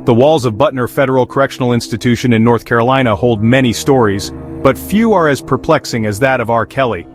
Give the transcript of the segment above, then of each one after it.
The walls of Butner Federal Correctional Institution in North Carolina hold many stories, but few are as perplexing as that of Rkelly.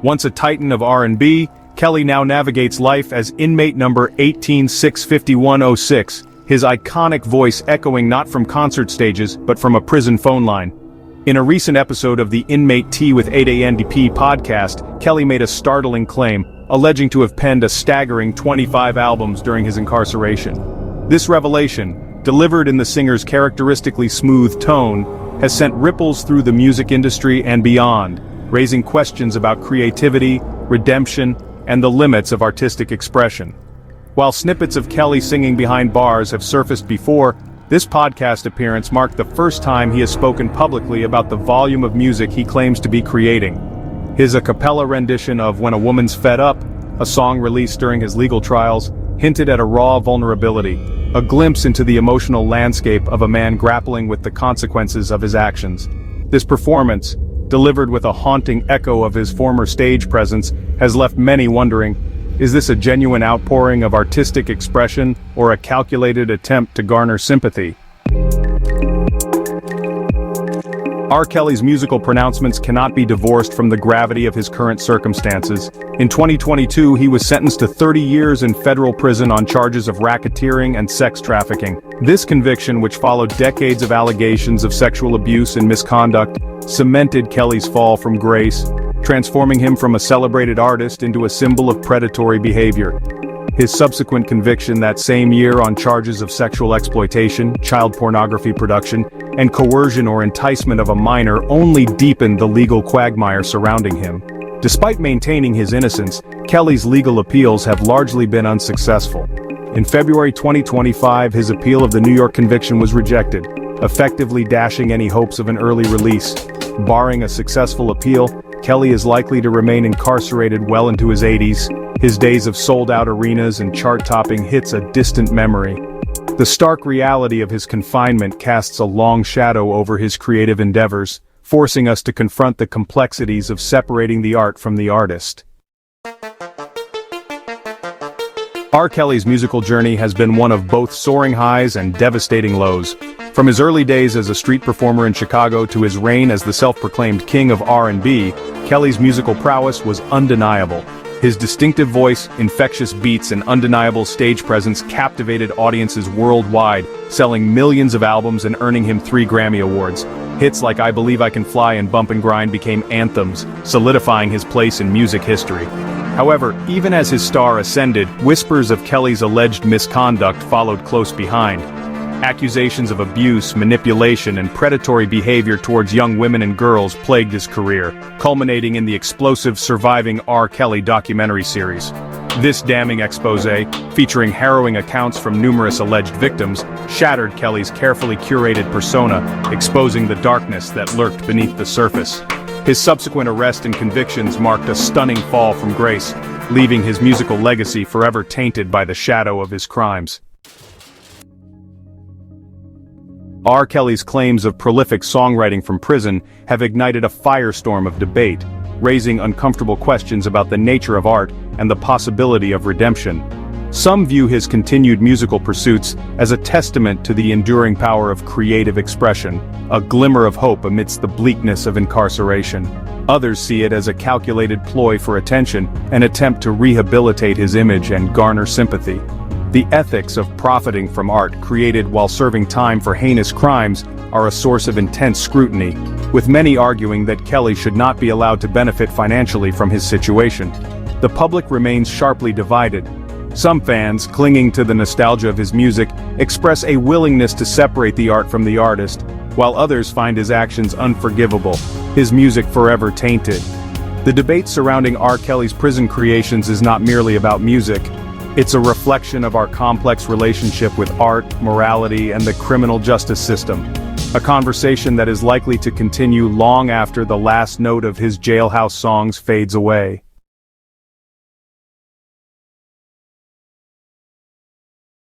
Once a titan of R&B, Kelly now navigates life as inmate number 1865106, his iconic voice echoing not from concert stages but from a prison phone line. In a recent episode of the Inmate Tea with 8ANDP podcast, Kelly made a startling claim, alleging to have penned a staggering 25 albums during his incarceration. This revelation, delivered in the singer's characteristically smooth tone, has sent ripples through the music industry and beyond, raising questions about creativity, redemption, and the limits of artistic expression. While snippets of Kelly singing behind bars have surfaced before, this podcast appearance marked the first time he has spoken publicly about the volume of music he claims to be creating. His a cappella rendition of When a Woman's Fed Up, a song released during his legal trials, hinted at a raw vulnerability, a glimpse into the emotional landscape of a man grappling with the consequences of his actions. This performance, delivered with a haunting echo of his former stage presence, has left many wondering, is this a genuine outpouring of artistic expression or a calculated attempt to garner sympathy? Rkelly's musical pronouncements cannot be divorced from the gravity of his current circumstances. In 2022, he was sentenced to 30 years in federal prison on charges of racketeering and sex trafficking. This conviction, which followed decades of allegations of sexual abuse and misconduct, cemented Kelly's fall from grace, transforming him from a celebrated artist into a symbol of predatory behavior. His subsequent conviction that same year on charges of sexual exploitation, child pornography production, and coercion or enticement of a minor only deepened the legal quagmire surrounding him. Despite maintaining his innocence, Kelly's legal appeals have largely been unsuccessful. In February 2025, his appeal of the New York conviction was rejected, effectively dashing any hopes of an early release. Barring a successful appeal, Kelly is likely to remain incarcerated well into his 80s, his days of sold-out arenas and chart-topping hits a distant memory. The stark reality of his confinement casts a long shadow over his creative endeavors, forcing us to confront the complexities of separating the art from the artist. Rkelly's musical journey has been one of both soaring highs and devastating lows. From his early days as a street performer in Chicago to his reign as the self-proclaimed king of R&B, Kelly's musical prowess was undeniable. His distinctive voice, infectious beats, and undeniable stage presence captivated audiences worldwide, selling millions of albums and earning him 3 Grammy Awards. Hits like I Believe I Can Fly and Bump and Grind became anthems, solidifying his place in music history. However, even as his star ascended, whispers of Kelly's alleged misconduct followed close behind. Accusations of abuse, manipulation, and predatory behavior towards young women and girls plagued his career, culminating in the explosive Surviving Rkelly documentary series. This damning exposé, featuring harrowing accounts from numerous alleged victims, shattered Kelly's carefully curated persona, exposing the darkness that lurked beneath the surface. His subsequent arrest and convictions marked a stunning fall from grace, leaving his musical legacy forever tainted by the shadow of his crimes. Rkelly's claims of prolific songwriting from prison have ignited a firestorm of debate, raising uncomfortable questions about the nature of art and the possibility of redemption. Some view his continued musical pursuits as a testament to the enduring power of creative expression, a glimmer of hope amidst the bleakness of incarceration. Others see it as a calculated ploy for attention, an attempt to rehabilitate his image and garner sympathy. The ethics of profiting from art created while serving time for heinous crimes are a source of intense scrutiny, with many arguing that Kelly should not be allowed to benefit financially from his situation. The public remains sharply divided. Some fans, clinging to the nostalgia of his music, express a willingness to separate the art from the artist, while others find his actions unforgivable, his music forever tainted. The debate surrounding Rkelly's prison creations is not merely about music. It's a reflection of our complex relationship with art, morality, and the criminal justice system. A conversation that is likely to continue long after the last note of his Jailhouse songs fades away.